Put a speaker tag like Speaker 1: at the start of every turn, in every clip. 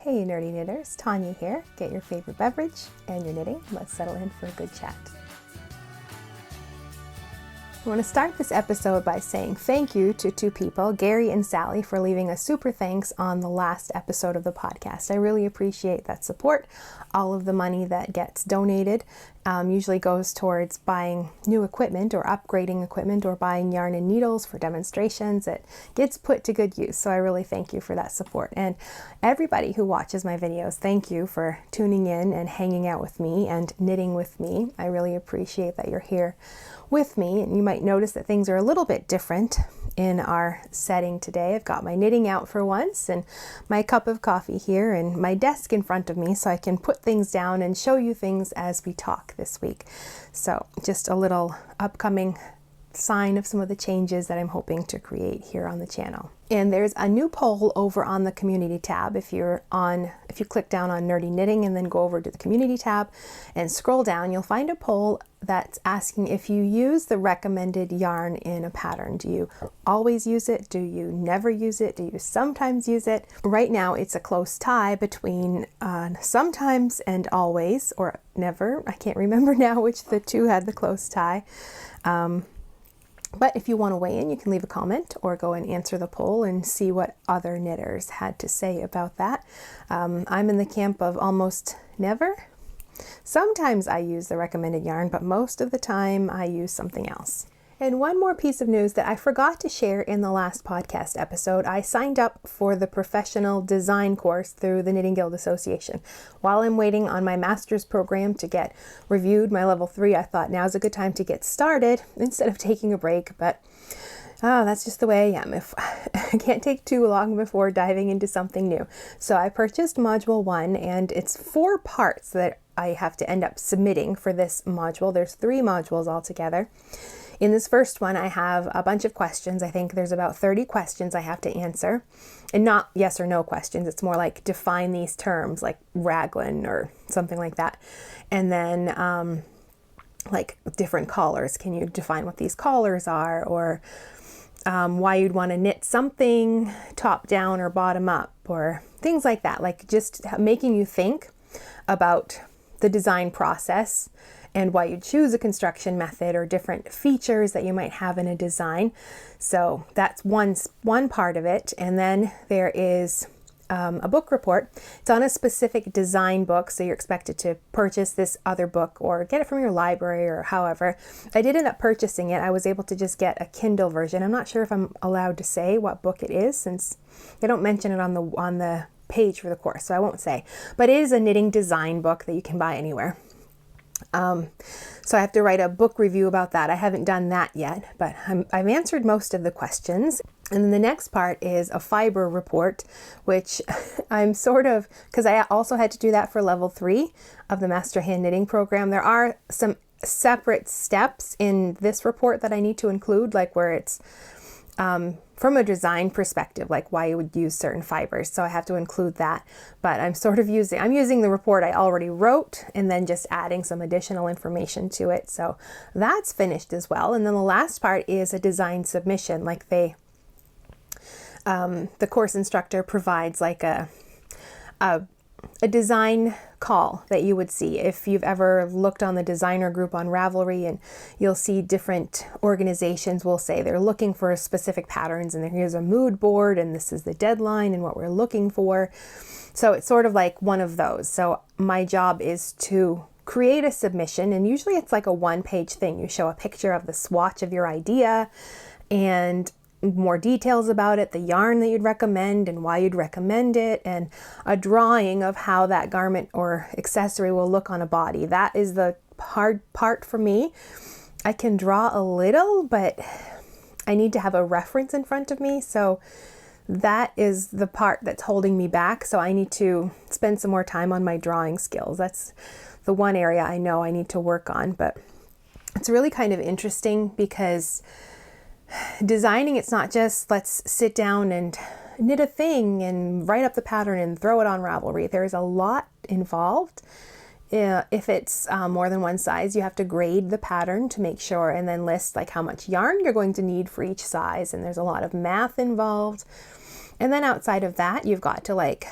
Speaker 1: Hey nerdy knitters, Tanya here. Get your favorite beverage and your knitting. Let's settle in for a good chat. I want to start this episode by saying thank you to two people, Gary and Sally, for leaving a super thanks on the last episode of the podcast. I really appreciate that support. All of the money that gets donated usually goes towards buying new equipment or upgrading equipment or buying yarn and needles for demonstrations. It gets put to good use. So I really thank you for that support. And everybody who watches my videos, thank you for tuning in and hanging out with me and knitting with me. I really appreciate that you're here with me, and you might notice that things are a little bit different in our setting today. I've got my knitting out for once and my cup of coffee here and my desk in front of me so I can put things down and show you things as we talk this week. So just a little upcoming sign of some of the changes that I'm hoping to create here on the channel. And there's a new poll over on the community tab. If you click down on Nerdy Knitting and then go over to the community tab and scroll down, you'll find a poll that's asking if you use the recommended yarn in a pattern. Do you always use it? Do you never use it? Do you sometimes use it? Right now it's a close tie between sometimes and always, or never. I can't remember now which the two had the close tie. But if you want to weigh in, you can leave a comment or go and answer the poll and see what other knitters had to say about that. I'm in the camp of almost never. Sometimes I use the recommended yarn, but most of the time I use something else. And one more piece of news that I forgot to share in the last podcast episode, I signed up for the professional design course through the Knitting Guild Association. While I'm waiting on my master's program to get reviewed, my level 3, I thought now's a good time to get started instead of taking a break, but that's just the way I am. If I can't take too long before diving into something new. So I purchased module 1, and it's 4 parts that I have to end up submitting for this module. There's 3 modules altogether. In this first one, I have a bunch of questions. I think there's about 30 questions I have to answer, and not yes or no questions. It's more like define these terms, like raglan or something like that. And then like different collars. Can you define what these collars are, or why you'd want to knit something top down or bottom up, or things like that. Like just making you think about the design process and why you choose a construction method or different features that you might have in a design. So that's one part of it. And then there is a book report. It's on a specific design book, so you're expected to purchase this other book or get it from your library or however. I did end up purchasing it. I was able to just get a Kindle version. I'm not sure if I'm allowed to say what book it is since they don't mention it on the page for the course, so I won't say. But it is a knitting design book that you can buy anywhere. So I have to write a book review about that. I haven't done that yet, but I've answered most of the questions. And then the next part is a fiber report, which I'm because I also had to do that for level 3 of the Master Hand Knitting program. There are some separate steps in this report that I need to include, like where it's from a design perspective, like why you would use certain fibers. So I have to include that, but I'm using the report I already wrote and then just adding some additional information to it. So that's finished as well. And then the last part is a design submission. Like the course instructor provides like a design call that you would see if you've ever looked on the designer group on Ravelry, and you'll see different organizations will say they're looking for specific patterns, and here's a mood board, and this is the deadline and what we're looking for. So it's sort of like one of those. So my job is to create a submission, and usually it's like a 1-page thing. You show a picture of the swatch of your idea and more details about it, the yarn that you'd recommend and why you'd recommend it, and a drawing of how that garment or accessory will look on a body. That is the hard part for me. I can draw a little, but I need to have a reference in front of me. So that is the part that's holding me back. So I need to spend some more time on my drawing skills. That's the one area I know I need to work on, but it's really kind of interesting because designing, it's not just let's sit down and knit a thing and write up the pattern and throw it on Ravelry. There's a lot involved. If it's more than one size, you have to grade the pattern to make sure and then list like how much yarn you're going to need for each size. And there's a lot of math involved. And then outside of that, you've got to like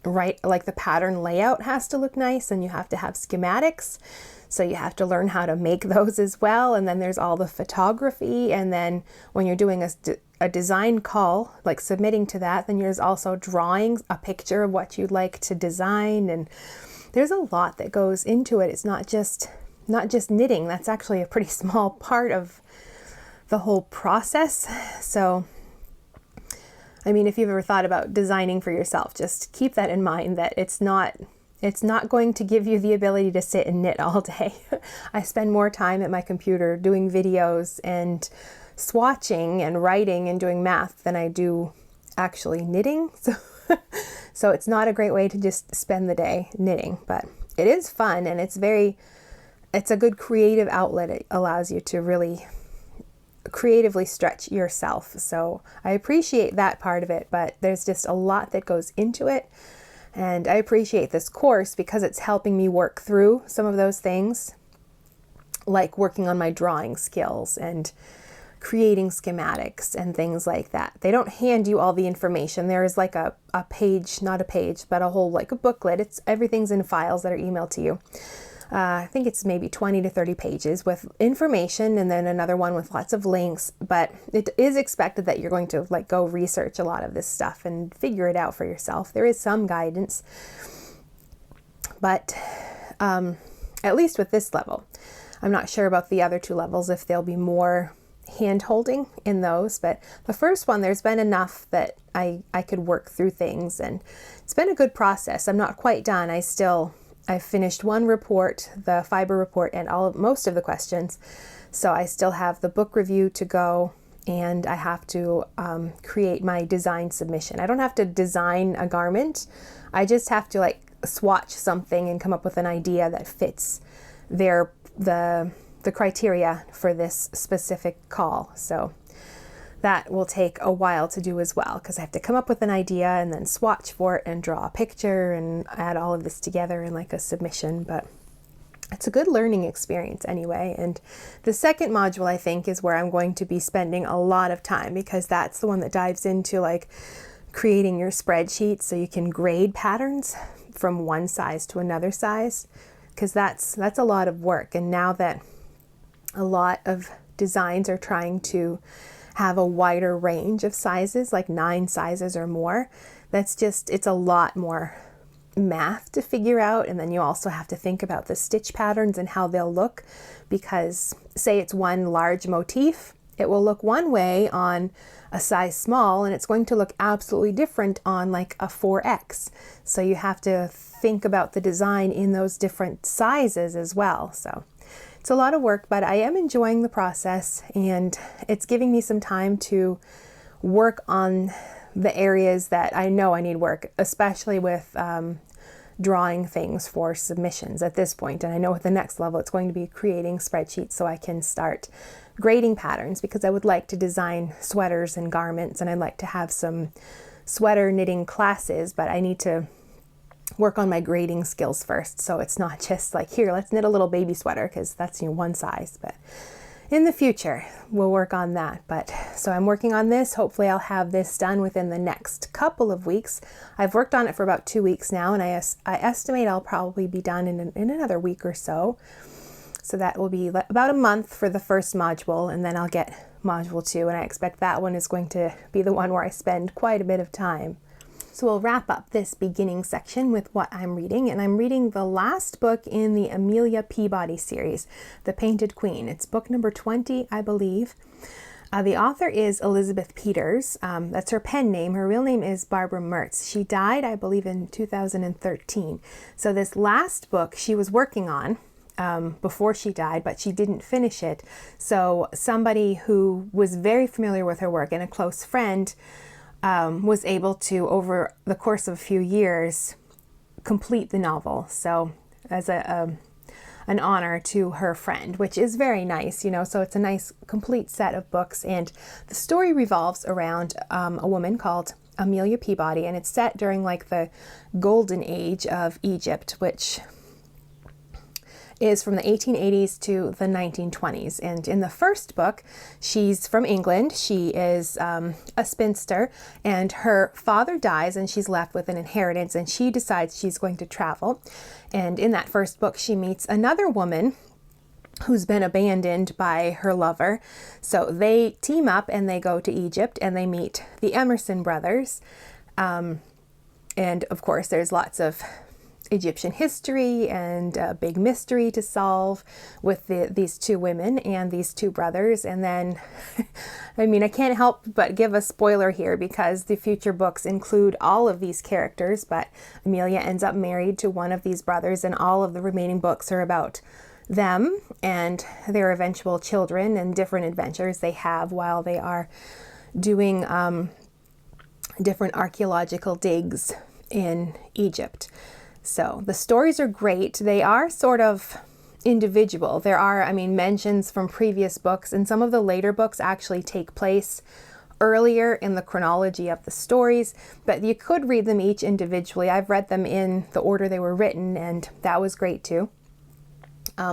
Speaker 1: like the pattern layout has to look nice, and you have to have schematics. So you have to learn how to make those as well. And then there's all the photography. And then when you're doing a design call, like submitting to that, then there's also drawing a picture of what you'd like to design. And there's a lot that goes into it. It's not just knitting. That's actually a pretty small part of the whole process. So, I mean, if you've ever thought about designing for yourself, just keep that in mind, that it's not going to give you the ability to sit and knit all day. I spend more time at my computer doing videos and swatching and writing and doing math than I do actually knitting. So it's not a great way to just spend the day knitting, but it is fun, and it's a good creative outlet. It allows you to really creatively stretch yourself. So I appreciate that part of it, but there's just a lot that goes into it. And I appreciate this course because it's helping me work through some of those things, like working on my drawing skills and creating schematics and things like that. They don't hand you all the information. There is like a page, not a page, but a whole like a booklet. Everything's in files that are emailed to you. I think it's maybe 20 to 30 pages with information, and then another one with lots of links, but it is expected that you're going to like go research a lot of this stuff and figure it out for yourself. There is some guidance, but at least with this level, I'm not sure about the other two levels, if there'll be more hand-holding in those, but the first one, there's been enough that I could work through things, and it's been a good process. I'm not quite done. I've finished one report, the fiber report, and most of the questions. So I still have the book review to go, and I have to create my design submission. I don't have to design a garment. I just have to like swatch something and come up with an idea that fits the criteria for this specific call. So that will take a while to do as well, because I have to come up with an idea and then swatch for it and draw a picture and add all of this together in like a submission. But it's a good learning experience anyway. And the second module, I think, is where I'm going to be spending a lot of time, because that's the one that dives into like creating your spreadsheet so you can grade patterns from one size to another size, because that's a lot of work. And now that a lot of designs are trying to have a wider range of sizes, like 9 sizes or more, it's a lot more math to figure out. And then you also have to think about the stitch patterns and how they'll look, because say it's one large motif, it will look one way on a size small, and it's going to look absolutely different on like a 4X. So you have to think about the design in those different sizes as well. So it's a lot of work, but I am enjoying the process, and it's giving me some time to work on the areas that I know I need work, especially with drawing things for submissions at this point. And I know at the next level, it's going to be creating spreadsheets so I can start grading patterns, because I would like to design sweaters and garments, and I'd like to have some sweater knitting classes, but I need to work on my grading skills first. So it's not just like, here, let's knit a little baby sweater, because that's one size. But in the future, we'll work on that. But so I'm working on this. Hopefully I'll have this done within the next couple of weeks. I've worked on it for about 2 weeks now, and I estimate I'll probably be done in another week or so. So that will be about a month for the first module, and then I'll get module 2, and I expect that one is going to be the one where I spend quite a bit of time. So we'll wrap up this beginning section with what I'm reading, and I'm reading the last book in the Amelia Peabody series, The Painted Queen. It's book number 20, I believe. The author is Elizabeth Peters. That's her pen name. Her real name is Barbara Mertz. She died, I believe, in 2013. So this last book she was working on before she died, but she didn't finish it. So somebody who was very familiar with her work and a close friend was able to, over the course of a few years, complete the novel. So as an honor to her friend, which is very nice, so it's a nice complete set of books. And the story revolves around a woman called Amelia Peabody, and it's set during like the golden age of Egypt, which is from the 1880s to the 1920s. And in the first book, she's from England. She is a spinster, and her father dies and she's left with an inheritance, and she decides she's going to travel. And in that first book, she meets another woman who's been abandoned by her lover. So they team up and they go to Egypt and they meet the Emerson brothers. And of course, there's lots of Egyptian history and a big mystery to solve with these two women and these two brothers. And then, I mean, I can't help but give a spoiler here because the future books include all of these characters, but Amelia ends up married to one of these brothers, and all of the remaining books are about them and their eventual children and different adventures they have while they are doing different archaeological digs in Egypt. So the stories are great. They are sort of individual. There are, I mean, mentions from previous books, and some of the later books actually take place earlier in the chronology of the stories, but you could read them each individually. I've read them in the order they were written, and that was great too.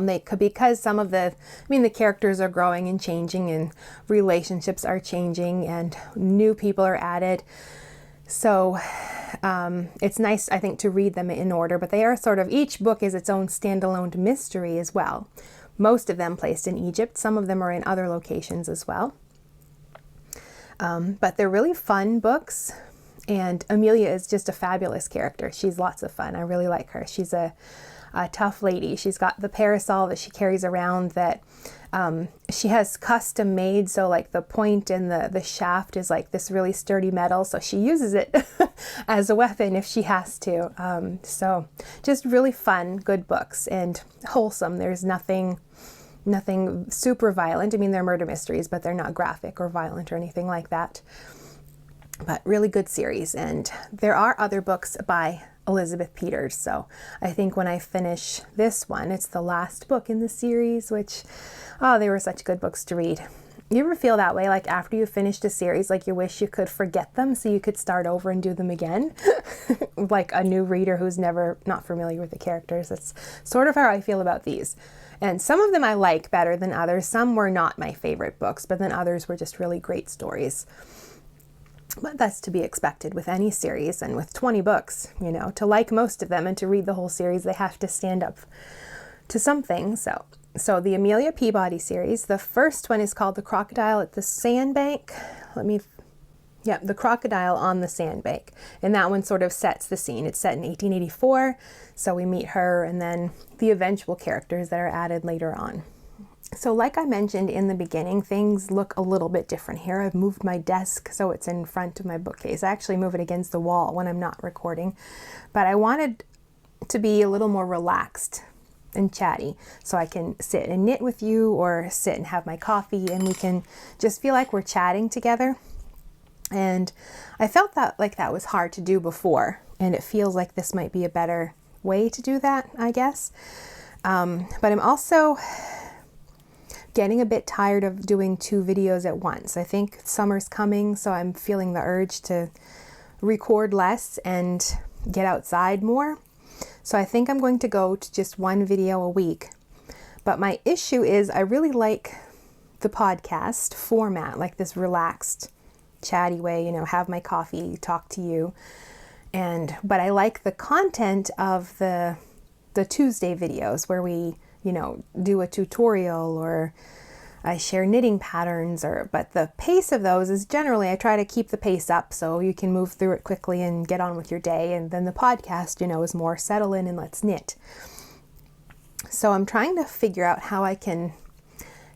Speaker 1: They could, because some of the characters are growing and changing, and relationships are changing, and new people are added. So it's nice, I think, to read them in order, but they are sort of, each book is its own standalone mystery as well. Most of them placed in Egypt. Some of them are in other locations as well. But they're really fun books, and Amelia is just a fabulous character. She's lots of fun. I really like her. She's a tough lady. She's got the parasol that she carries around that she has custom made, so like the point and the shaft is like this really sturdy metal, so she uses it as a weapon if she has to. So just really fun, good books, and wholesome. There's nothing super violent. I mean, they're murder mysteries, but they're not graphic or violent or anything like that. But really good series. And there are other books by Elizabeth Peters. So I think when I finish this one, it's the last book in the series, which, they were such good books to read. You ever feel that way? Like after you finished a series, like you wish you could forget them so you could start over and do them again? Like a new reader who's not familiar with the characters. That's sort of how I feel about these. And some of them I like better than others. Some were not my favorite books, but then others were just really great stories. But that's to be expected with any series, and with 20 books, to like most of them and to read the whole series, they have to stand up to something. So the Amelia Peabody series, the first one is called The Crocodile at the Sandbank. The Crocodile on the Sandbank. And that one sort of sets the scene. It's set in 1884, so we meet her and then the eventual characters that are added later on. So like I mentioned in the beginning, things look a little bit different here. I've moved my desk so it's in front of my bookcase. I actually move it against the wall when I'm not recording, but I wanted to be a little more relaxed and chatty so I can sit and knit with you, or sit and have my coffee and we can just feel like we're chatting together. And I felt that was hard to do before, and it feels like this might be a better way to do that, I guess. But I'm also getting a bit tired of doing 2 videos at once. I think summer's coming, so I'm feeling the urge to record less and get outside more. So I think I'm going to go to just 1 video a week. But my issue is I really like the podcast format, like this relaxed, chatty way, have my coffee, talk to you. But I like the content of the Tuesday videos where we do a tutorial, or I share knitting patterns, but the pace of those is generally, I try to keep the pace up so you can move through it quickly and get on with your day. And then the podcast, is more settle in and let's knit. So I'm trying to figure out how I can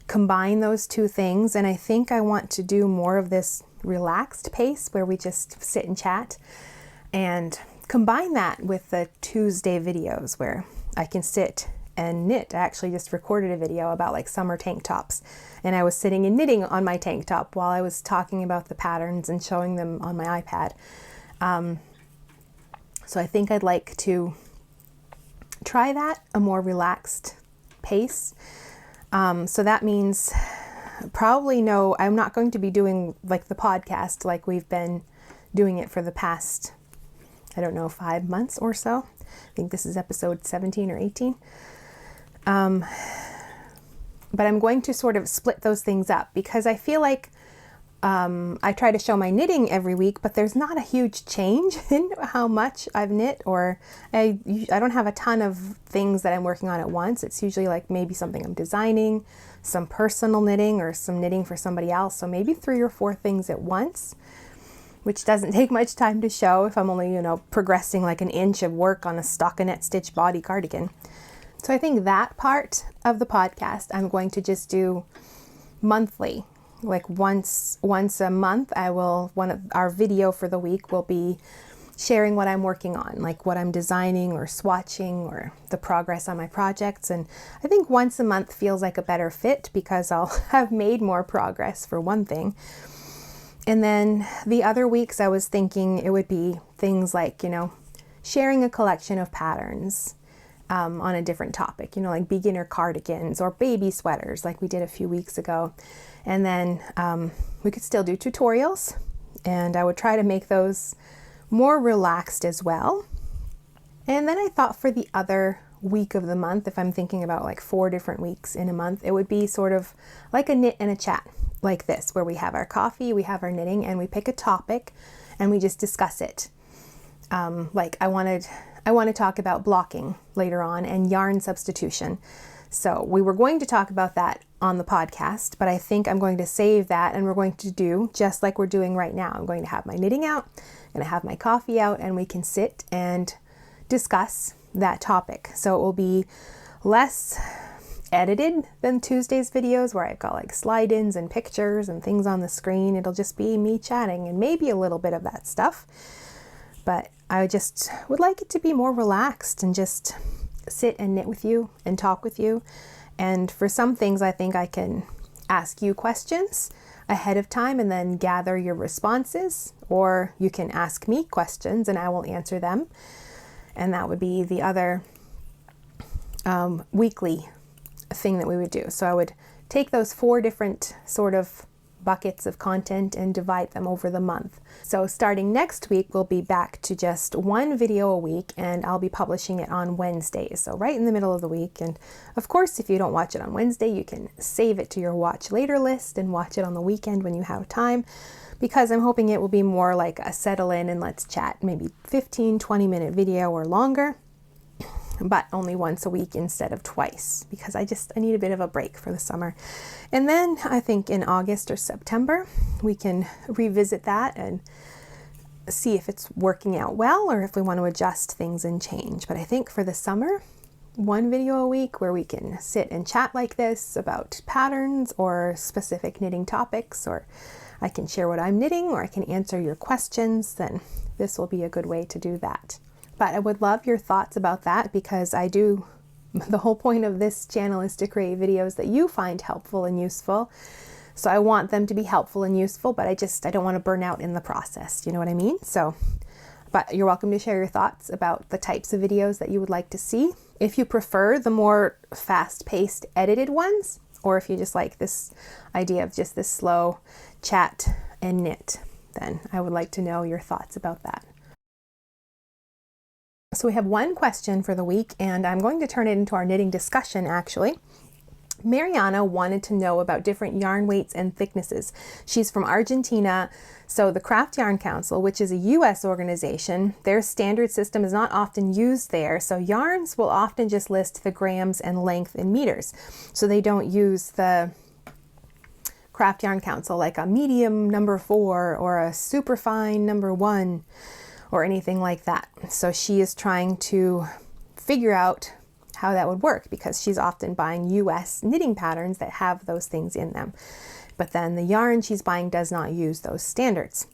Speaker 1: combine those 2 things. And I think I want to do more of this relaxed pace where we just sit and chat, and combine that with the Tuesday videos where I can sit and knit. I actually just recorded a video about like summer tank tops, and I was sitting and knitting on my tank top while I was talking about the patterns and showing them on my iPad. So I think I'd like to try that, a more relaxed pace. So that means I'm not going to be doing like the podcast like we've been doing it for the past, 5 months or so. I think this is episode 17 or 18. But I'm going to sort of split those things up because I feel like I try to show my knitting every week, but there's not a huge change in how much I've knit, or I don't have a ton of things that I'm working on at once. It's usually like maybe something I'm designing, some personal knitting, or some knitting for somebody else. So maybe 3 or 4 things at once, which doesn't take much time to show if I'm only, progressing like an inch of work on a stockinette stitch body cardigan. So I think that part of the podcast I'm going to just do monthly. Like once a month, our video for the week will be sharing what I'm working on, like what I'm designing or swatching or the progress on my projects. And I think once a month feels like a better fit because I'll have made more progress, for one thing. And then the other weeks I was thinking it would be things like, sharing a collection of patterns on a different topic, like beginner cardigans or baby sweaters like we did a few weeks ago. And then we could still do tutorials, and I would try to make those more relaxed as well. And then I thought for the other week of the month, if I'm thinking about like 4 different weeks in a month, it would be sort of like a knit and a chat like this, where we have our coffee, we have our knitting, and we pick a topic and we just discuss it. Like I want to talk about blocking later on and yarn substitution. So we were going to talk about that on the podcast, but I think I'm going to save that, and we're going to do just like we're doing right now. I'm going to have my knitting out, I'm going to have my coffee out, and we can sit and discuss that topic. So it will be less edited than Tuesday's videos where I've got like slide-ins and pictures and things on the screen. It'll just be me chatting and maybe a little bit of that stuff. But I just would like it to be more relaxed and just sit and knit with you and talk with you. And for some things, I think I can ask you questions ahead of time and then gather your responses, or you can ask me questions and I will answer them. And that would be the other weekly thing that we would do. So I would take those 4 different sort of buckets of content and divide them over the month. So starting next week, we'll be back to just 1 video a week, and I'll be publishing it on Wednesdays, so right in the middle of the week. And of course, if you don't watch it on Wednesday, you can save it to your watch later list and watch it on the weekend when you have time, because I'm hoping it will be more like a settle in and let's chat, maybe 15-20 minute video or longer, but only once a week instead of twice, because I need a bit of a break for the summer. And then I think in August or September, we can revisit that and see if it's working out well or if we want to adjust things and change. But I think for the summer, 1 video a week where we can sit and chat like this about patterns or specific knitting topics, or I can share what I'm knitting, or I can answer your questions, then this will be a good way to do that. But I would love your thoughts about that, because the whole point of this channel is to create videos that you find helpful and useful. So I want them to be helpful and useful, but I don't want to burn out in the process. You know what I mean? But you're welcome to share your thoughts about the types of videos that you would like to see. If you prefer the more fast-paced edited ones, or if you just like this idea of just this slow chat and knit, then I would like to know your thoughts about that. So we have 1 question for the week, and I'm going to turn it into our knitting discussion actually. Mariana wanted to know about different yarn weights and thicknesses. She's from Argentina, so the Craft Yarn Council, which is a US organization, their standard system is not often used there, so yarns will often just list the grams and length in meters. So they don't use the Craft Yarn Council like a medium number 4 or a super fine number 1 or anything like that. So she is trying to figure out how that would work, because she's often buying US knitting patterns that have those things in them. But then the yarn she's buying does not use those standards.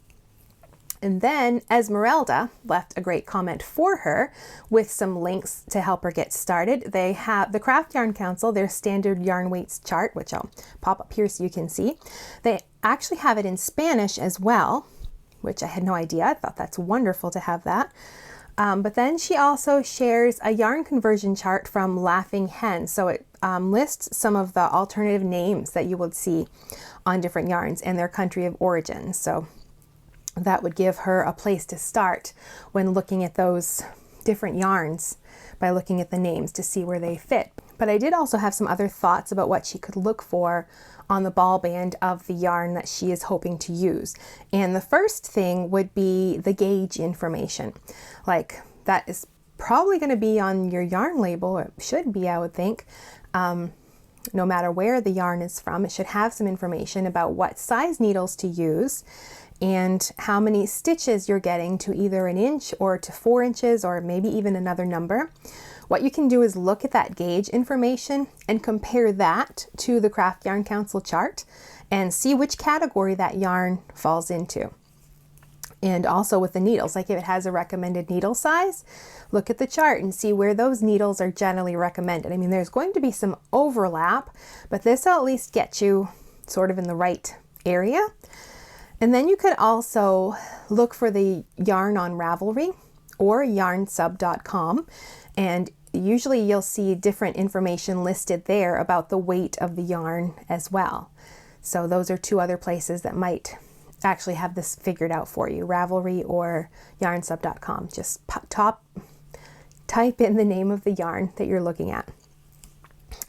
Speaker 1: And then Esmeralda left a great comment for her with some links to help her get started. They have the Craft Yarn Council, their standard yarn weights chart, which I'll pop up here so you can see. They actually have it in Spanish as well, which I had no idea. I thought that's wonderful to have that. But then she also shares a yarn conversion chart from Laughing Hen. So it lists some of the alternative names that you would see on different yarns and their country of origin. So that would give her a place to start when looking at those different yarns by looking at the names to see where they fit. But I did also have some other thoughts about what she could look for on the ball band of the yarn that she is hoping to use. And the first thing would be the gauge information. Like, that is probably going to be on your yarn label, or it should be, I would think. No matter where the yarn is from, it should have some information about what size needles to use and how many stitches you're getting to either an inch or to 4 inches or maybe even another number. What you can do is look at that gauge information and compare that to the Craft Yarn Council chart and see which category that yarn falls into. And also with the needles, like if it has a recommended needle size, look at the chart and see where those needles are generally recommended. I mean, there's going to be some overlap, but this will at least get you sort of in the right area. And then you could also look for the yarn on Ravelry or yarnsub.com, and usually you'll see different information listed there about the weight of the yarn as well. So those are two other places that might actually have this figured out for you, Ravelry or yarnsub.com. Just type in the name of the yarn that you're looking at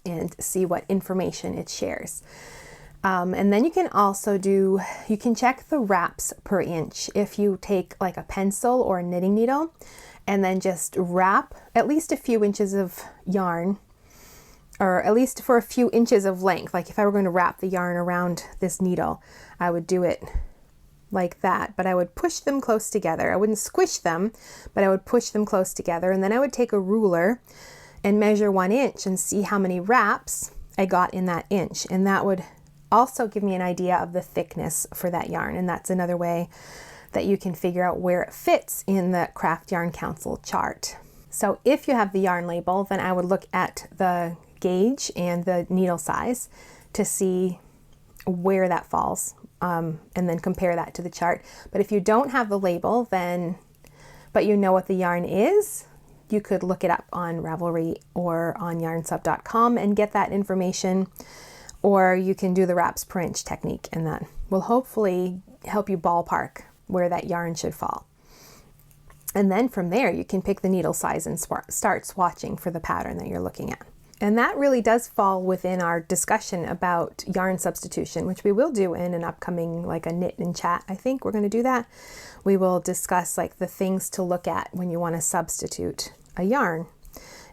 Speaker 1: and see what information it shares. And then you can also you can check the wraps per inch. If you take like a pencil or a knitting needle and then just wrap at least a few inches of yarn, or at least for a few inches of length. Like if I were going to wrap the yarn around this needle, I would do it like that, but I would push them close together. I wouldn't squish them, but I would push them close together. And then I would take a ruler and measure 1 inch and see how many wraps I got in that inch. And that would also give me an idea of the thickness for that yarn. And that's another way that you can figure out where it fits in the Craft Yarn Council chart. So if you have the yarn label, then I would look at the gauge and the needle size to see where that falls, and then compare that to the chart. But if you don't have the label, but you know what the yarn is, you could look it up on Ravelry or on yarnsub.com and get that information, or you can do the wraps per inch technique, and that will hopefully help you ballpark where that yarn should fall. And then from there, you can pick the needle size and start swatching for the pattern that you're looking at. And that really does fall within our discussion about yarn substitution, which we will do in an upcoming, like a knit and chat. I think we're going to do that. We will discuss like the things to look at when you want to substitute a yarn.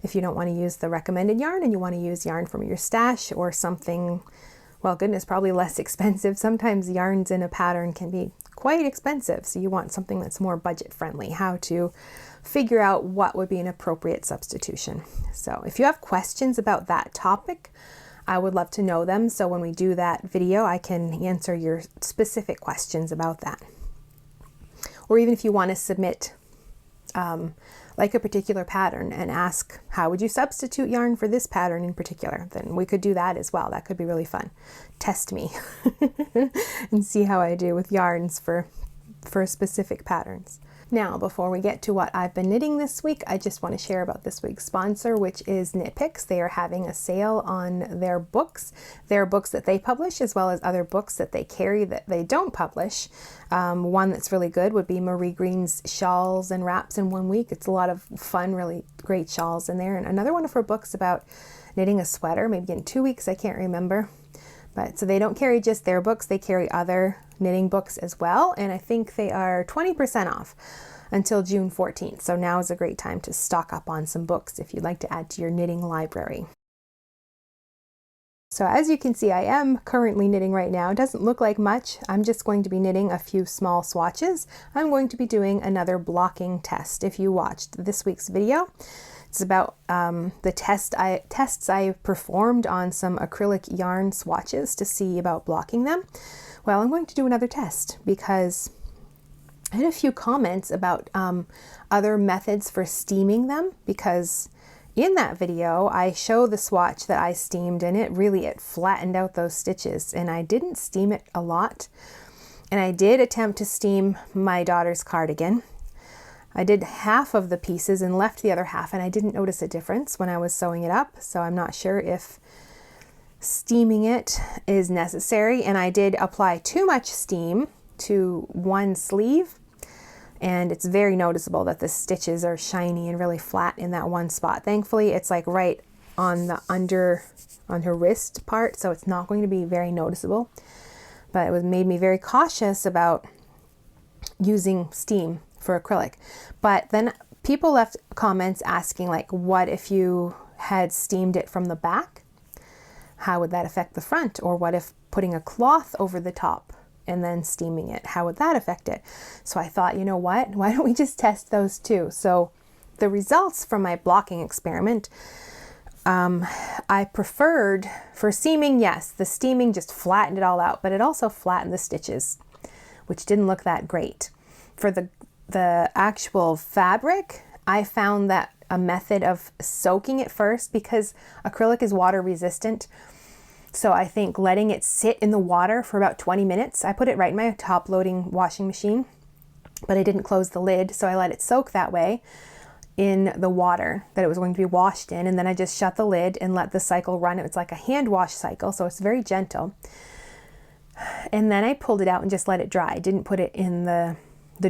Speaker 1: If you don't want to use the recommended yarn and you want to use yarn from your stash or something, well, goodness, probably less expensive. Sometimes yarns in a pattern can be quite expensive, so you want something that's more budget friendly. How to figure out what would be an appropriate substitution. So if you have questions about that topic, I would love to know them. So when we do that video, I can answer your specific questions about that. Or even if you want to submit like a particular pattern and ask, how would you substitute yarn for this pattern in particular? Then we could do that as well. That could be really fun. Test me and see how I do with yarns for specific patterns. Now, before we get to what I've been knitting this week, I just want to share about this week's sponsor, which is Knit Picks. They are having a sale on their books that they publish, as well as other books that they carry that they don't publish. One that's really good would be Marie Green's Shawls and Wraps in 1 Week. It's a lot of fun, really great shawls in there. And another one of her books about knitting a sweater, maybe in 2 weeks, I can't remember. But so they don't carry just their books, they carry other knitting books as well. And I think they are 20% off until June 14th. So now is a great time to stock up on some books if you'd like to add to your knitting library. So as you can see, I am currently knitting right now. It doesn't look like much. I'm just going to be knitting a few small swatches. I'm going to be doing another blocking test. If you watched this week's video, it's about the tests I performed on some acrylic yarn swatches to see about blocking them. Well, I'm going to do another test because I had a few comments about other methods for steaming them, because in that video I show the swatch that I steamed and it flattened out those stitches, and I didn't steam it a lot. And I did attempt to steam my daughter's cardigan. I did half of the pieces and left the other half, and I didn't notice a difference when I was sewing it up, so I'm not sure if steaming it is necessary. And I did apply too much steam to one sleeve, and it's very noticeable that the stitches are shiny and really flat in that one spot. Thankfully, it's like right on her wrist part, so it's not going to be very noticeable. But it made me very cautious about using steam for acrylic. But then people left comments asking, like, what if you had steamed it from the back? How would that affect the front? Or what if putting a cloth over the top and then steaming it, how would that affect it? So I thought, you know what, why don't we just test those two? So the results from my blocking experiment, I preferred for seaming, yes, the steaming just flattened it all out, but it also flattened the stitches, which didn't look that great. For the actual fabric, I found that a method of soaking it first, because acrylic is water resistant. So I think letting it sit in the water for about 20 minutes, I put it right in my top loading washing machine, but I didn't close the lid. So I let it soak that way in the water that it was going to be washed in. And then I just shut the lid and let the cycle run. It was like a hand wash cycle, so it's very gentle. And then I pulled it out and just let it dry. I didn't put it in the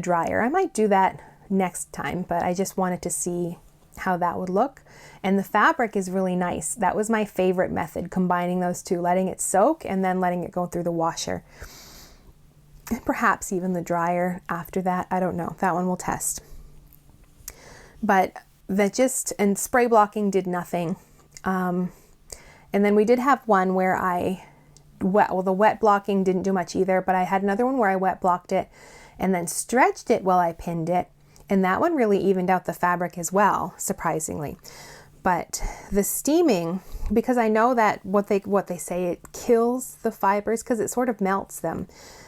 Speaker 1: dryer. I might do that next time, but I just wanted to see how that would look. And the fabric is really nice. That was my favorite method, combining those two, letting it soak and then letting it go through the washer. And perhaps even the dryer after that. I don't know. That one we'll test. But and spray blocking did nothing. And then we did have one where the wet blocking didn't do much either, but I had another one where I wet blocked it and then stretched it while I pinned it. And that one really evened out the fabric as well, surprisingly. But the steaming, because I know that what they say, it kills the fibers because it sort of melts them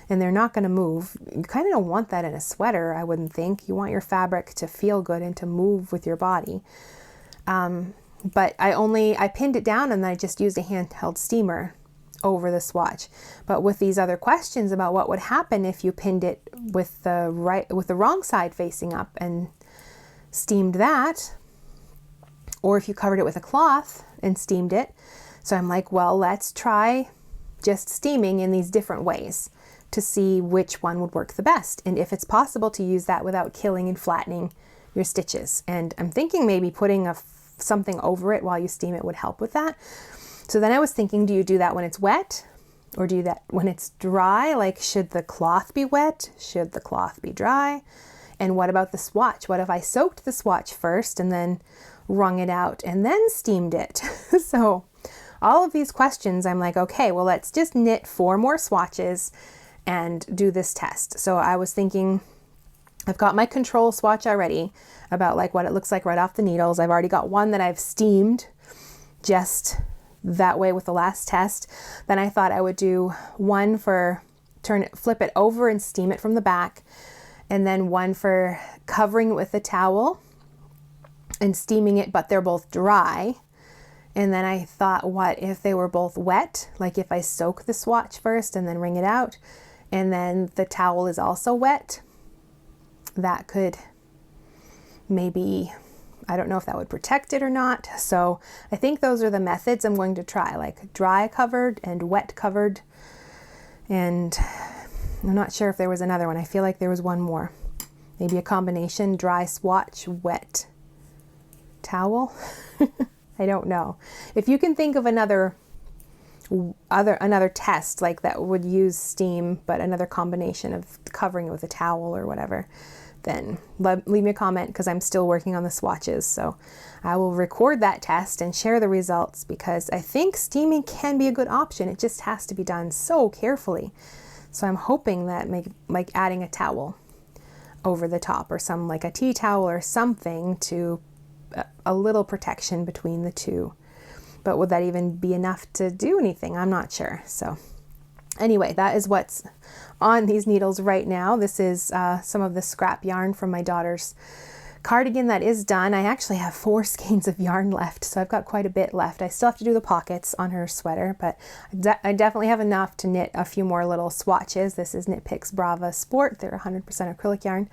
Speaker 1: and they're not going to move. You kind of don't want that in a sweater, I wouldn't think. You want your fabric to feel good and to move with your body. But I pinned it down and then I just used a handheld steamer over the swatch. But with these other questions about what would happen if you pinned it with the wrong side facing up and steamed that, or if you covered it with a cloth and steamed it. So I'm like, well, let's try just steaming in these different ways to see which one would work the best, and if it's possible to use that without killing and flattening your stitches. And I'm thinking maybe putting something over it while you steam it would help with that. So then I was thinking, do you do that when it's wet or do that when it's dry? Like, should the cloth be wet? Should the cloth be dry? And what about the swatch? What if I soaked the swatch first and then wrung it out and then steamed it? So all of these questions, I'm like, okay, well, let's just knit 4 more swatches and do this test. So I was thinking, I've got my control swatch already about like what it looks like right off the needles. I've already got one that I've steamed just that way with the last test. Then I thought I would do one for flip it over and steam it from the back, and then one for covering it with a towel and steaming it, but they're both dry. And then I thought, what if they were both wet? Like if I soak the swatch first and then wring it out, and then the towel is also wet, that could maybe, I don't know if that would protect it or not. So I think those are the methods I'm going to try, like dry covered and wet covered. And I'm not sure if there was another one. I feel like there was one more. Maybe a combination, dry swatch, wet towel. I don't know. If you can think of another test like that would use steam, but another combination of covering it with a towel or whatever, then leave me a comment, because I'm still working on the swatches. So I will record that test and share the results, because I think steaming can be a good option. It just has to be done so carefully. So I'm hoping that like adding a towel over the top, or some like a tea towel or something, to a little protection between the two. But would that even be enough to do anything? I'm not sure. So anyway, that is what's on these needles right now. This is some of the scrap yarn from my daughter's cardigan that is done. I actually have 4 skeins of yarn left, so I've got quite a bit left. I still have to do the pockets on her sweater, but I definitely have enough to knit a few more little swatches. This is Knit Picks Brava Sport. They're 100% acrylic yarn.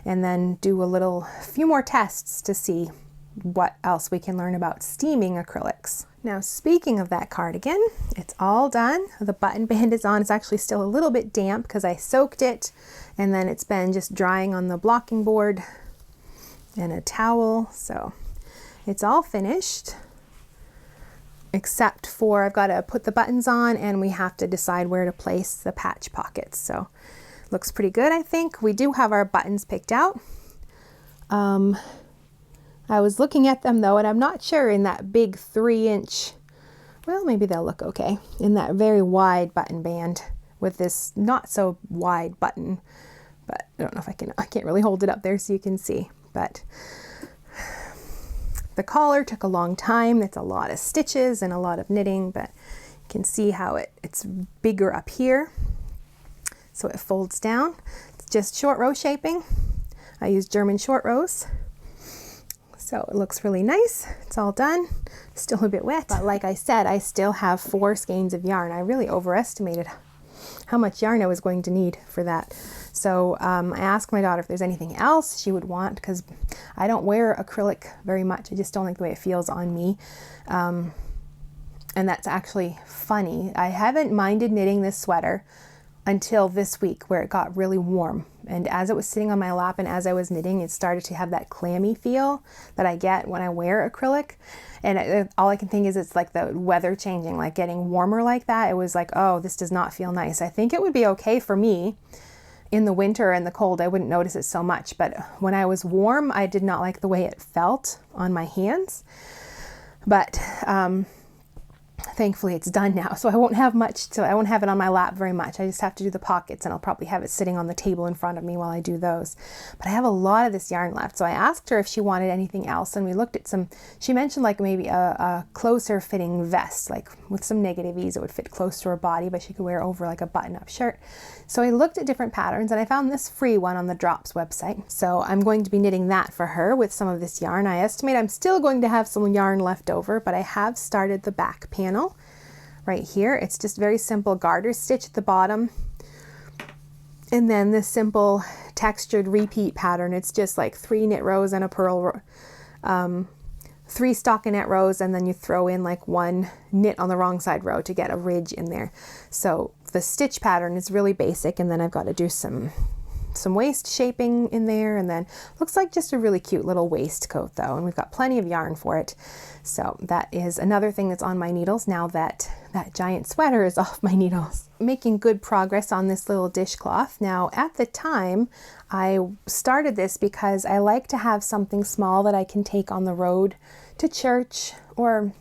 Speaker 1: And then do a few more tests to see what else we can learn about steaming acrylics. Now, speaking of that cardigan, it's all done. The button band is on. It's actually still a little bit damp because I soaked it, and then it's been just drying on the blocking board and a towel. So it's all finished. except for I've got to put the buttons on and we have to decide where to place the patch pockets. So looks pretty good, I think. We do have our buttons picked out. I was looking at them though, and I'm not sure in that big 3-inch, well, maybe they'll look okay, in that very wide button band with this not so wide button, but I don't know if I can't really hold it up there so you can see, but the collar took a long time. It's a lot of stitches and a lot of knitting, but you can see how it's bigger up here. So it folds down. It's just short row shaping. I use German short rows. So it looks really nice. It's all done. Still a bit wet, but like I said, I still have 4 skeins of yarn. I really overestimated how much yarn I was going to need for that. So I asked my daughter if there's anything else she would want, because I don't wear acrylic very much. I just don't like the way it feels on me. And that's actually funny. I haven't minded knitting this sweater until this week, where it got really warm. And as it was sitting on my lap and as I was knitting, it started to have that clammy feel that I get when I wear acrylic. And all I can think is it's like the weather changing, like getting warmer like that. It was like, oh, this does not feel nice. I think it would be okay for me in the winter and the cold. I wouldn't notice it so much. But when I was warm, I did not like the way it felt on my hands. But thankfully it's done now, so I won't have it on my lap very much. I just have to do the pockets, and I'll probably have it sitting on the table in front of me while I do those. But I have a lot of this yarn left, so I asked her if she wanted anything else, and we looked at some. She mentioned like maybe a closer fitting vest, like with some negative ease, it would fit close to her body, but she could wear over like a button-up shirt. So I looked at different patterns, and I found this free one on the Drops website. So I'm going to be knitting that for her with some of this yarn. I estimate I'm still going to have some yarn left over, but I have started the back panel right here. It's just very simple garter stitch at the bottom, and then this simple textured repeat pattern. It's just like 3 knit rows and a purl 3 stockinette rows, and then you throw in like 1 knit on the wrong side row to get a ridge in there. So the stitch pattern is really basic, and then I've got to do some waist shaping in there, and then looks like just a really cute little waistcoat though, and we've got plenty of yarn for it. So that is another thing that's on my needles now that that giant sweater is off my needles. Making good progress on this little dishcloth. Now at the time I started this because I like to have something small that I can take on the road to church, or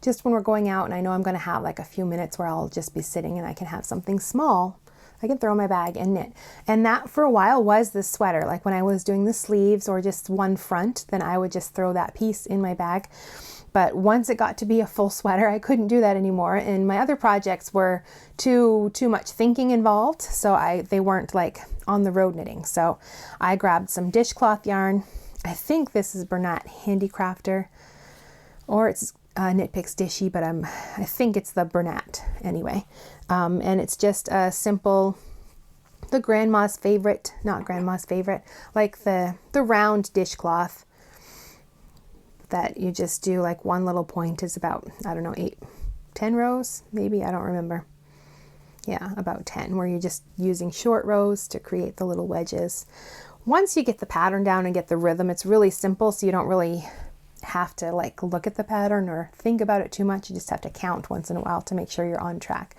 Speaker 1: just when we're going out and I know I'm going to have like a few minutes where I'll just be sitting and I can have something small I can throw in my bag and knit. And that for a while was the sweater. Like when I was doing the sleeves or just one front, then I would just throw that piece in my bag. But once it got to be a full sweater, I couldn't do that anymore. And my other projects were too much thinking involved. So they weren't like on the road knitting. So I grabbed some dishcloth yarn. I think this is Bernat Handicrafter, or it's Knit Picks Dishy, but I think it's the Bernat anyway. And it's just a simple, the grandma's favorite, not grandma's favorite, like the round dishcloth that you just do like one little point is about, I don't know, 10 rows, maybe, I don't remember. Yeah, about 10, where you're just using short rows to create the little wedges. Once you get the pattern down and get the rhythm, it's really simple, so you don't really have to like look at the pattern or think about it too much. You just have to count once in a while to make sure you're on track.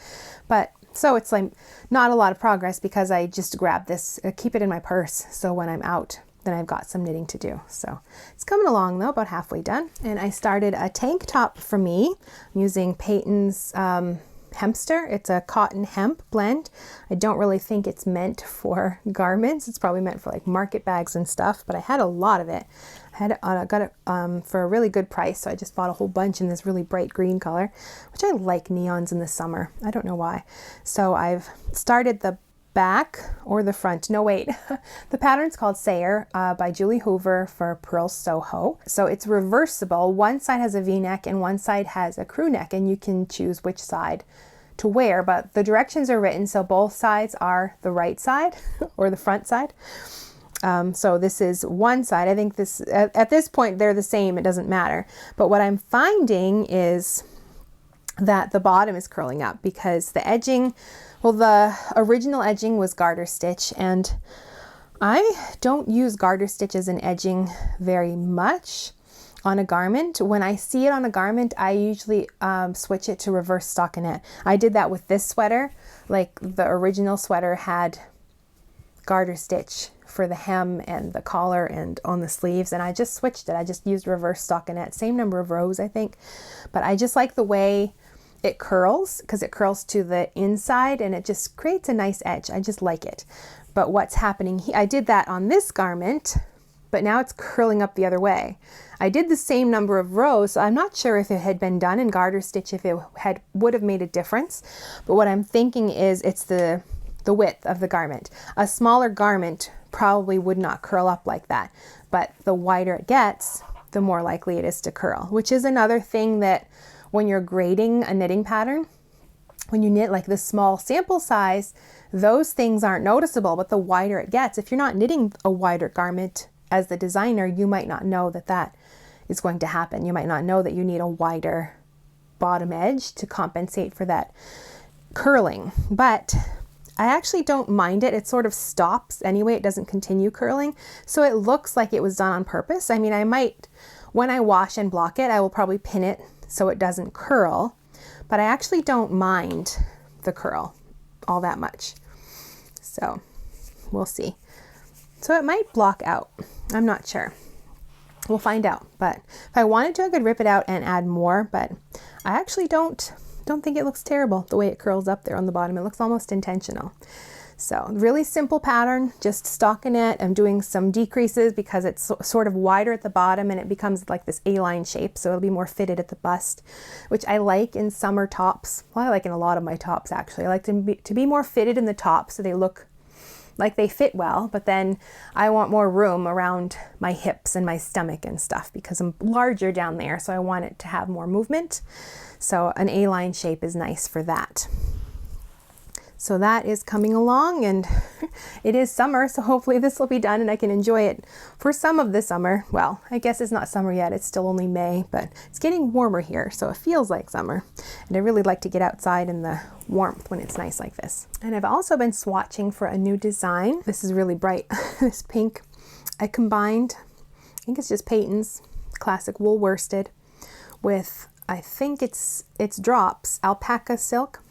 Speaker 1: But so it's like not a lot of progress because I just grab this, keep it in my purse, so when I'm out then I've got some knitting to do. So it's coming along though, about halfway done. And I started a tank top for me. I'm using Patons Hempster. It's a cotton hemp blend. I don't really think it's meant for garments. It's probably meant for like market bags and stuff, but I had a lot of it. I got it for a really good price, so I just bought a whole bunch in this really bright green color, which I like neons in the summer. I don't know why. So I've started the back or the front. No, wait. The pattern's called Sayer by Julie Hoover for Pearl Soho. So it's reversible. One side has a V-neck and one side has a crew neck, and you can choose which side to wear, but the directions are written so both sides are the right side or the front side. So this is one side. I think this at this point they're the same, it doesn't matter. But what I'm finding is that the bottom is curling up because the edging, well, the original edging was garter stitch, and I don't use garter stitches in edging very much. on a garment. When I see it on a garment, I usually switch it to reverse stockinette. I did that with this sweater. Like the original sweater had garter stitch for the hem and the collar and on the sleeves, and I just switched it. I just used reverse stockinette, same number of rows I think, but I just like the way it curls, because it curls to the inside and it just creates a nice edge. I just like it. But what's happening here, I did that on this garment, but now it's curling up the other way. I did the same number of rows, so I'm not sure if it had been done in garter stitch, if it would have made a difference. But what I'm thinking is it's the width of the garment. A smaller garment probably would not curl up like that, but the wider it gets, the more likely it is to curl, which is another thing that when you're grading a knitting pattern, when you knit like this small sample size, those things aren't noticeable, but the wider it gets, if you're not knitting a wider garment as the designer, you might not know that that is going to happen. You might not know that you need a wider bottom edge to compensate for that curling, but I actually don't mind it. It sort of stops anyway. It doesn't continue curling. So it looks like it was done on purpose. I mean, I might, when I wash and block it, I will probably pin it so it doesn't curl, but I actually don't mind the curl all that much. So we'll see. So it might block out. I'm not sure. We'll find out. But if I wanted to, I could rip it out and add more, but I actually don't think it looks terrible the way it curls up there on the bottom. It looks almost intentional. So really simple pattern, just stockinette. I'm doing some decreases because it's sort of wider at the bottom and it becomes like this A-line shape. So it'll be more fitted at the bust, which I like in summer tops. Well, I like in a lot of my tops actually. I like to be more fitted in the top so they look like they fit well, but then I want more room around my hips and my stomach and stuff because I'm larger down there. So I want it to have more movement. So an A-line shape is nice for that. So that is coming along, and it is summer, so hopefully this will be done and I can enjoy it for some of the summer. Well, I guess it's not summer yet, it's still only May, but it's getting warmer here, so it feels like summer. And I really like to get outside in the warmth when it's nice like this. And I've also been swatching for a new design. This is really bright, this pink. I combined, I think it's just Patons, classic wool worsted, with, I think it's drops, alpaca silk.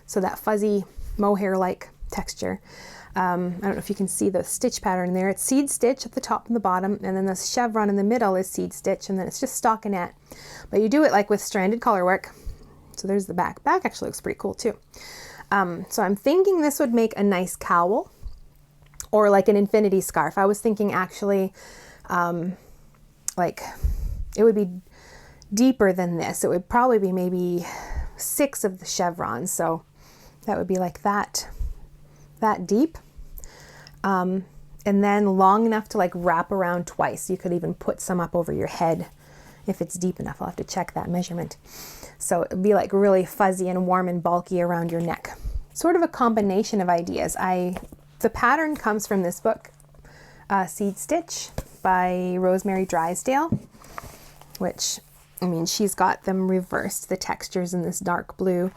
Speaker 1: So that fuzzy mohair-like texture. I don't know if you can see the stitch pattern there. It's seed stitch at the top and the bottom, and then the chevron in the middle is seed stitch, and then it's just stockinette. But you do it like with stranded color work. So there's the back. Back actually looks pretty cool too. So I'm thinking this would make a nice cowl or like an infinity scarf. I was thinking actually like it would be deeper than this. It would probably be maybe 6 of the chevrons. So that would be like that deep. And then long enough to like wrap around twice. You could even put some up over your head if it's deep enough. I'll have to check that measurement. So it'd be like really fuzzy and warm and bulky around your neck. Sort of a combination of ideas. The pattern comes from this book, Seed Stitch by Rosemary Drysdale, which, I mean, she's got them reversed, the textures in this dark blue,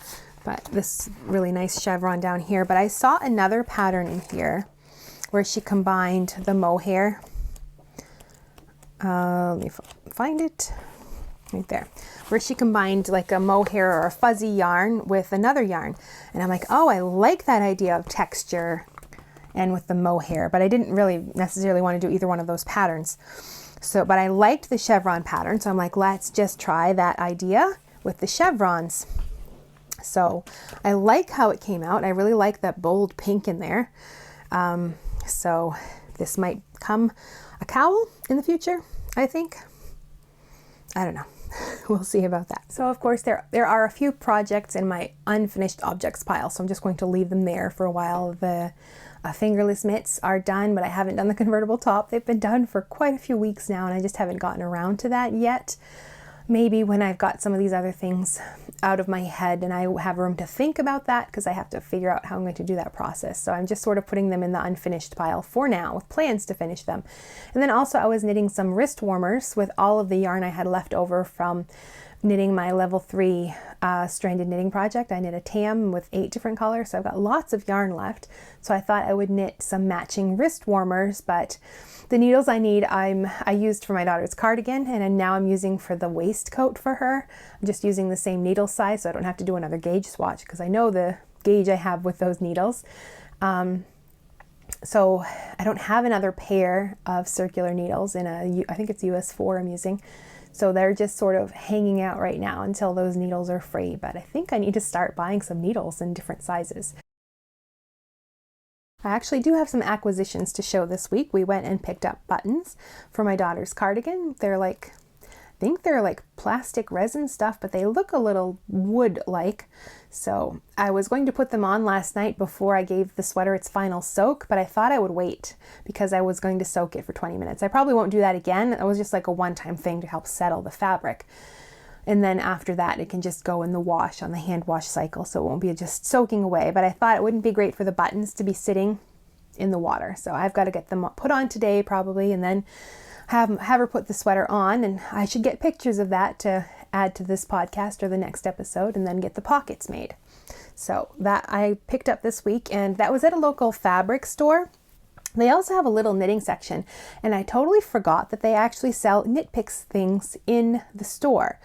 Speaker 1: but this really nice chevron down here. But I saw another pattern in here where she combined the mohair. Let me find it right there, where she combined like a mohair or a fuzzy yarn with another yarn. And I'm like, oh, I like that idea of texture and with the mohair, but I didn't really necessarily want to do either one of those patterns. So, but I liked the chevron pattern, so I'm like, let's just try that idea with the chevrons. So I like how it came out. I really like that bold pink in there. So this might become a cowl in the future, I think. I don't know. We'll see about that. So of course there are a few projects in my unfinished objects pile, so I'm just going to leave them there for a while. The fingerless mitts are done, but I haven't done the convertible top. They've been done for quite a few weeks now, and I just haven't gotten around to that yet. Maybe when I've got some of these other things out of my head and I have room to think about that, because I have to figure out how I'm going to do that process. So I'm just sort of putting them in the unfinished pile for now with plans to finish them. And then also I was knitting some wrist warmers with all of the yarn I had left over from knitting my level 3 stranded knitting project. I knit a tam with 8 different colors, so I've got lots of yarn left. So I thought I would knit some matching wrist warmers, but the needles I need I used for my daughter's cardigan, and now I'm using for the waistcoat for her. I'm just using the same needle size so I don't have to do another gauge swatch because I know the gauge I have with those needles. So I don't have another pair of circular needles in I think it's US 4 I'm using. So they're just sort of hanging out right now until those needles are free. But I think I need to start buying some needles in different sizes. I actually do have some acquisitions to show this week. We went and picked up buttons for my daughter's cardigan. They're like, I think they're like plastic resin stuff, but they look a little wood-like. So I was going to put them on last night before I gave the sweater its final soak, but I thought I would wait because I was going to soak it for 20 minutes. I probably won't do that again. It was just like a one-time thing to help settle the fabric. And then after that, it can just go in the wash on the hand wash cycle, so it won't be just soaking away. But I thought it wouldn't be great for the buttons to be sitting in the water. So I've got to get them put on today probably, and then have her put the sweater on, and I should get pictures of that to add to this podcast or the next episode, and then get the pockets made. So that I picked up this week, and that was at a local fabric store. They also have a little knitting section, and I totally forgot that they actually sell Knit Picks things in the store,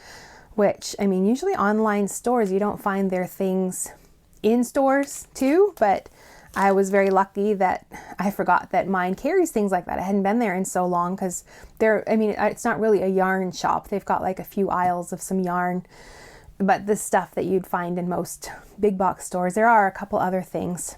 Speaker 1: which, I mean, usually online stores, you don't find their things in stores too, but I was very lucky that I forgot that mine carries things like that. I hadn't been there in so long because it's not really a yarn shop. They've got like a few aisles of some yarn, but the stuff that you'd find in most big box stores, there are a couple other things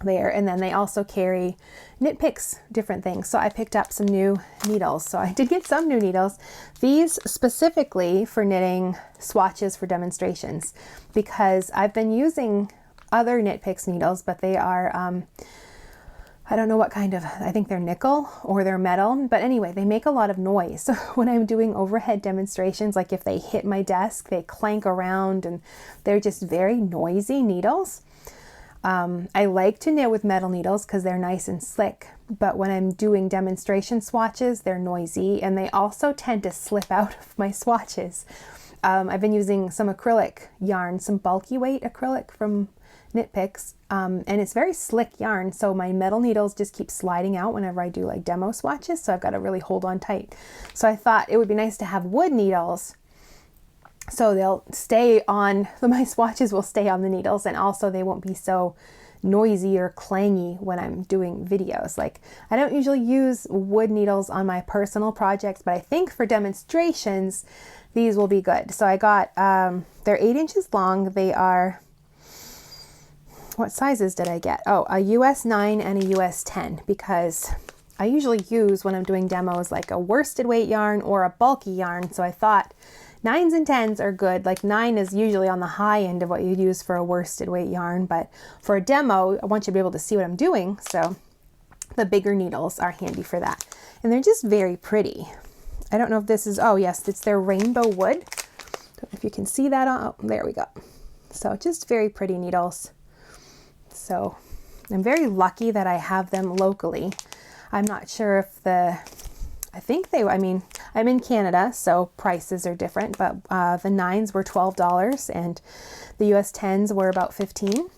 Speaker 1: there. And then they also carry Knit Picks, different things. So I picked up some new needles. So I did get some new needles. These specifically for knitting swatches for demonstrations, because I've been using other Knit Picks needles, but they are, I don't know what kind of, I think they're nickel or they're metal, but anyway, they make a lot of noise. So when I'm doing overhead demonstrations, like if they hit my desk, they clank around and they're just very noisy needles. I like to knit with metal needles because they're nice and slick, but when I'm doing demonstration swatches, they're noisy, and they also tend to slip out of my swatches. I've been using some acrylic yarn, some bulky weight acrylic from Knit Picks, and it's very slick yarn, so my metal needles just keep sliding out whenever I do like demo swatches, so I've got to really hold on tight. So I thought it would be nice to have wood needles so they'll stay on, my swatches will stay on the needles, and also they won't be so noisy or clangy when I'm doing videos. Like, I don't usually use wood needles on my personal projects, but I think for demonstrations these will be good. So I got, they're 8 inches long. They are, what sizes did I get? Oh, a US 9 and a US 10, because I usually use, when I'm doing demos, like a worsted weight yarn or a bulky yarn. So I thought 9s and 10s are good. Like 9 is usually on the high end of what you'd use for a worsted weight yarn, but for a demo, I want you to be able to see what I'm doing. So the bigger needles are handy for that. And they're just very pretty. I don't know if this is, oh yes, it's their rainbow wood. Don't know if you can see that. Oh, there we go. So just very pretty needles. So I'm very lucky that I have them locally. I'm not sure if I'm in Canada, so prices are different, but the 9s were $12 and the US 10s were about $15.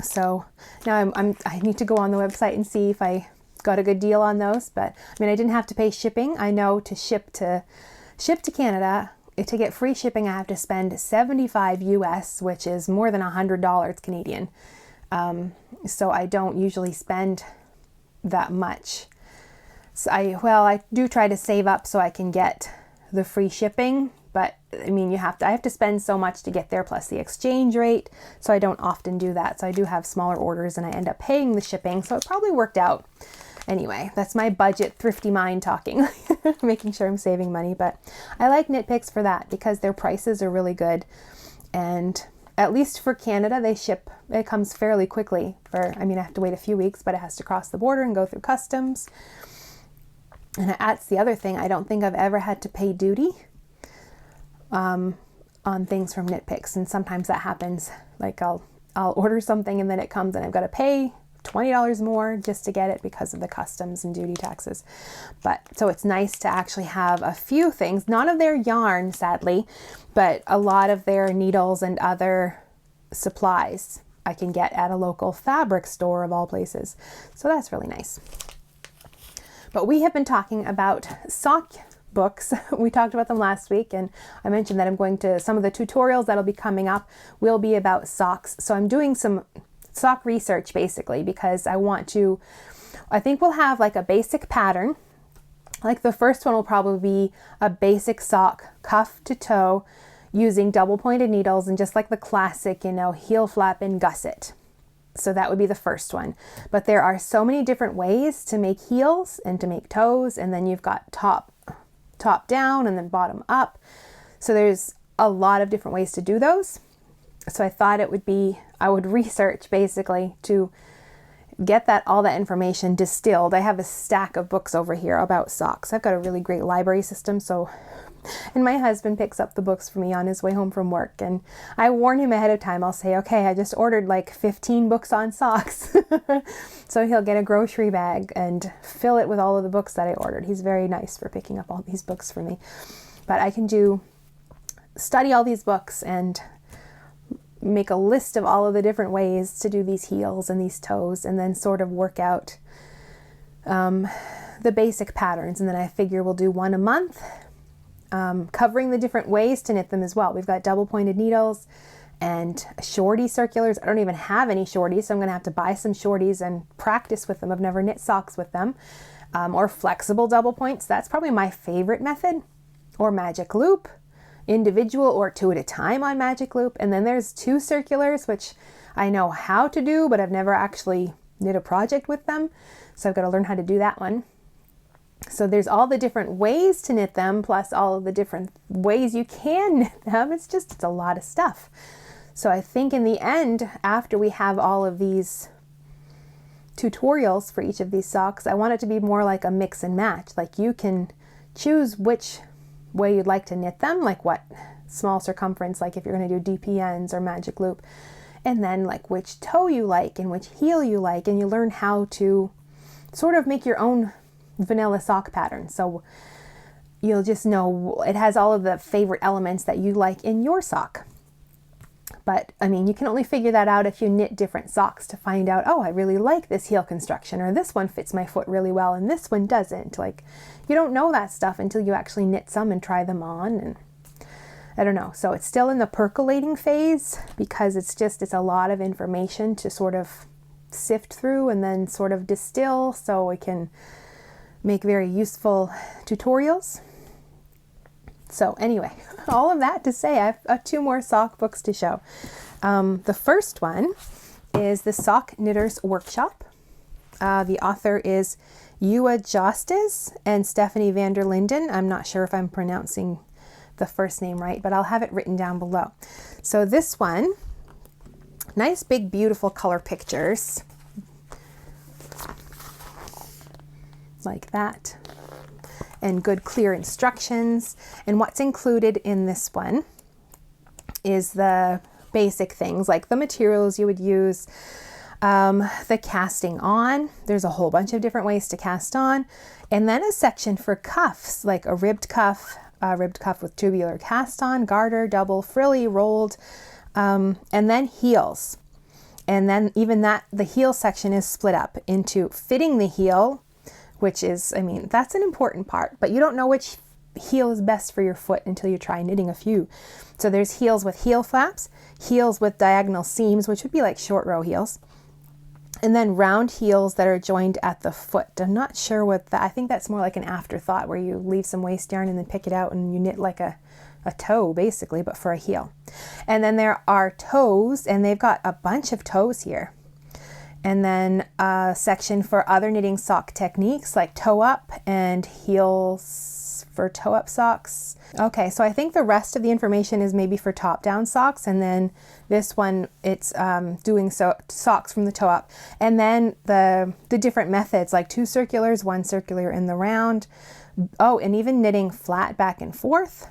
Speaker 1: So now I need to go on the website and see if I got a good deal on those, but I mean, I didn't have to pay shipping. I know to ship to Canada, to get free shipping, I have to spend 75 US, which is more than $100 Canadian. So I don't usually spend that much. So I do try to save up so I can get the free shipping, but I mean, I have to spend so much to get there, plus the exchange rate. So I don't often do that. So I do have smaller orders and I end up paying the shipping. So it probably worked out. Anyway, that's my budget thrifty mind talking, making sure I'm saving money. But I like Knit Picks for that because their prices are really good. And at least for Canada, it comes fairly quickly. I have to wait a few weeks, but it has to cross the border and go through customs. And that's the other thing. I don't think I've ever had to pay duty on things from Knit Picks. And sometimes that happens. Like I'll order something and then it comes and I've got to pay $20 more just to get it because of the customs and duty taxes. But so it's nice to actually have a few things, none of their yarn, sadly, but a lot of their needles and other supplies I can get at a local fabric store of all places. So that's really nice. But we have been talking about sock books. We talked about them last week, and I mentioned that I'm going to, some of the tutorials that'll be coming up will be about socks. So I'm doing some sock research basically, because I think we'll have like a basic pattern. Like the first one will probably be a basic sock, cuff to toe, using double pointed needles and just like the classic, heel flap and gusset. So that would be the first one. But there are so many different ways to make heels and to make toes, and then you've got top down and then bottom up. So there's a lot of different ways to do those. So I thought I would research basically to get all that information distilled. I have a stack of books over here about socks. I've got a really great library system. And my husband picks up the books for me on his way home from work. And I warn him ahead of time. I'll say, okay, I just ordered like 15 books on socks. So he'll get a grocery bag and fill it with all of the books that I ordered. He's very nice for picking up all these books for me. But I can study all these books and make a list of all of the different ways to do these heels and these toes, and then sort of work out the basic patterns. And then I figure we'll do one a month, covering the different ways to knit them as well. We've got double pointed needles and shorty circulars. I don't even have any shorties, so I'm going to have to buy some shorties and practice with them. I've never knit socks with them. Or flexible double points. That's probably my favorite method. Or magic loop, individual or two at a time on magic loop. And then there's two circulars, which I know how to do, but I've never actually knit a project with them. So I've got to learn how to do that one. So there's all the different ways to knit them, plus all of the different ways you can knit them. It's a lot of stuff. So I think in the end, after we have all of these tutorials for each of these socks, I want it to be more like a mix and match. Like you can choose which way you'd like to knit them, like what small circumference, like if you're going to do DPNs or magic loop, and then like which toe you like and which heel you like, and you learn how to sort of make your own vanilla sock pattern. So you'll just know it has all of the favorite elements that you like in your sock. But I mean, you can only figure that out if you knit different socks to find out, oh, I really like this heel construction, or this one fits my foot really well and this one doesn't. Like, you don't know that stuff until you actually knit some and try them on, and I don't know. So it's still in the percolating phase, because it's a lot of information to sort of sift through and then sort of distill so we can make very useful tutorials. So anyway, all of that to say, I have 2 more sock books to show. The first one is the Sock Knitters Workshop. The author is Ewa Jostes and Stephanie van der Linden. I'm not sure if I'm pronouncing the first name right, but I'll have it written down below. So this one, nice big beautiful color pictures like that, and good clear instructions. And what's included in this one is the basic things like the materials you would use, the casting on. There's a whole bunch of different ways to cast on, and then a section for cuffs, like a ribbed cuff with tubular cast on, garter, double, frilly, rolled, and then heels. And then even the heel section is split up into fitting the heel, which is, I mean, that's an important part, but you don't know which heel is best for your foot until you try knitting a few. So there's heels with heel flaps, heels with diagonal seams, which would be like short row heels, and then round heels that are joined at the foot. I'm not sure what that, I think that's more like an afterthought, where you leave some waste yarn and then pick it out and you knit like a toe basically, but for a heel. And then there are toes, and they've got a bunch of toes here. And then a section for other knitting sock techniques like toe up and heels for toe up socks. Okay, so I think the rest of the information is maybe for top down socks, and then this one, it's doing socks from the toe up. And then the different methods, like 2 circulars, 1 circular in the round. Oh, and even knitting flat back and forth.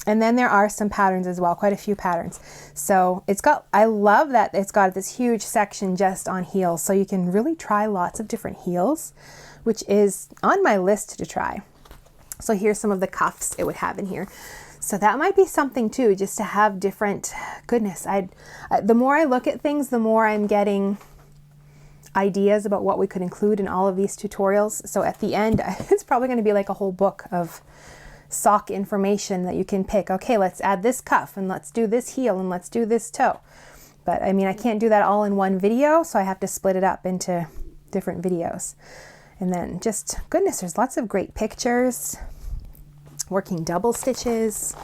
Speaker 1: And then there are some patterns as well, quite a few patterns. So I love that it's got this huge section just on heels. So you can really try lots of different heels, which is on my list to try. So here's some of the cuffs it would have in here. So that might be something too, just to have different, goodness, the more I look at things, the more I'm getting ideas about what we could include in all of these tutorials. So at the end, it's probably going to be like a whole book of sock information that you can pick. Okay, let's add this cuff and let's do this heel and let's do this toe. But I mean, I can't do that all in one video, so I have to split it up into different videos. And then just, goodness, there's lots of great pictures, working double stitches,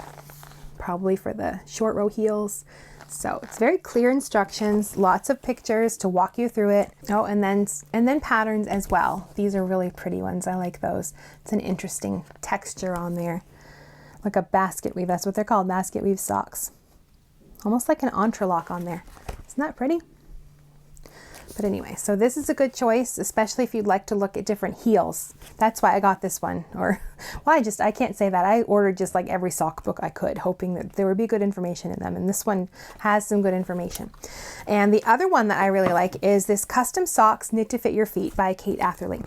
Speaker 1: probably for the short row heels. So it's very clear instructions, lots of pictures to walk you through it. Oh, and then patterns as well. These are really pretty ones. I like those. It's an interesting texture on there, like a basket weave. That's what they're called, basket weave socks. Almost like an entrelac on there. Isn't that pretty? But anyway, so this is a good choice, especially if you'd like to look at different heels. That's why I got this one. Or, well, I can't say that. I ordered just like every sock book I could, hoping that there would be good information in them. And this one has some good information. And the other one that I really like is this Custom Socks Knit to Fit Your Feet by Kate Atherley.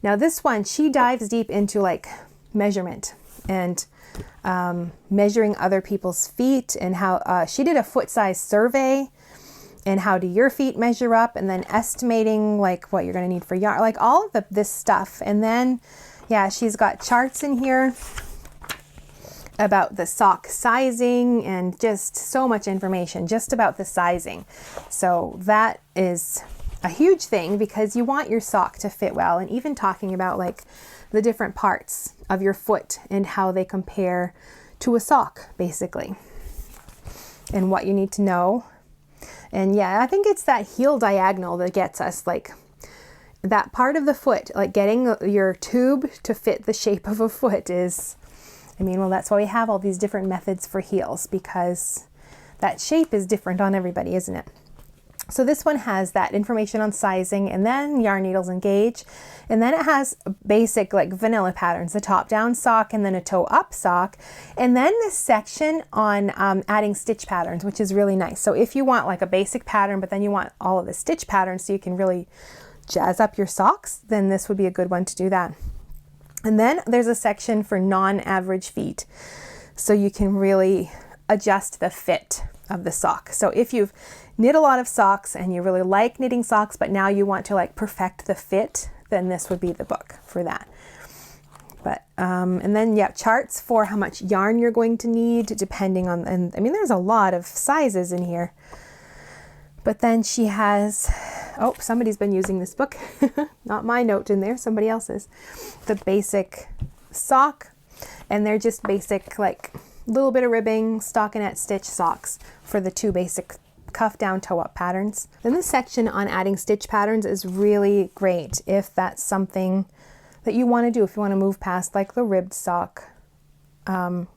Speaker 1: Now this one, she dives deep into like measurement and measuring other people's feet, and how she did a foot size survey. And how do your feet measure up, and then estimating like what you're going to need for yarn, like all of this stuff. And then, yeah, she's got charts in here about the sock sizing and just so much information just about the sizing. So that is a huge thing because you want your sock to fit well, and even talking about like the different parts of your foot and how they compare to a sock basically, and what you need to know. And yeah, I think it's that heel diagonal that gets us, like that part of the foot, like getting your tube to fit the shape of a foot is, I mean, well, that's why we have all these different methods for heels, because that shape is different on everybody, isn't it? So this one has that information on sizing, and then yarn needles and gauge. And then it has basic like vanilla patterns, the top down sock and then a toe up sock. And then this section on adding stitch patterns, which is really nice. So if you want like a basic pattern, but then you want all of the stitch patterns so you can really jazz up your socks, then this would be a good one to do that. And then there's a section for non-average feet. So you can really adjust the fit of the sock. So if you've knit a lot of socks and you really like knitting socks, but now you want to like perfect the fit, then this would be the book for that. But and then yeah, charts for how much yarn you're going to need depending on, and I mean there's a lot of sizes in here. But then she has, oh, somebody's been using this book. Not my note in there, somebody else's. The basic sock, and they're just basic like little bit of ribbing, stockinette stitch socks for the two basic cuff down toe up patterns. Then this section on adding stitch patterns is really great if that's something that you want to do, if you want to move past like the ribbed sock or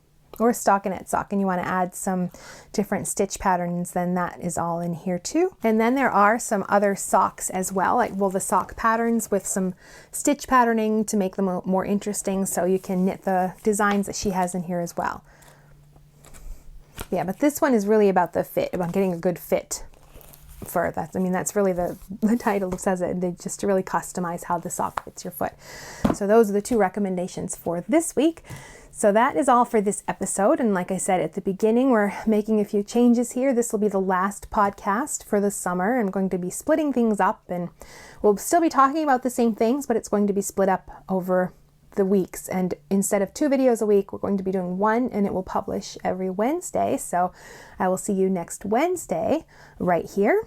Speaker 1: a stockinette sock and you want to add some different stitch patterns, then that is all in here too. And then there are some other socks as well, like, well, the sock patterns with some stitch patterning to make them more interesting, so you can knit the designs that she has in here as well. Yeah, but this one is really about the fit, about getting a good fit for that. I mean, that's really the title says it. They just to really customize how the sock fits your foot. So those are the two recommendations for this week. So that is all for this episode. And like I said at the beginning, we're making a few changes here. This will be the last podcast for the summer. I'm going to be splitting things up, and we'll still be talking about the same things, but it's going to be split up over the weeks. And instead of 2 videos a week, we're going to be doing 1, and it will publish every Wednesday. So I will see you next Wednesday right here,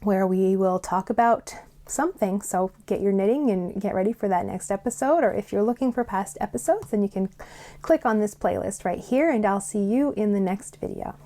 Speaker 1: where we will talk about something. So get your knitting and get ready for that next episode. Or if you're looking for past episodes, then you can click on this playlist right here, and I'll see you in the next video.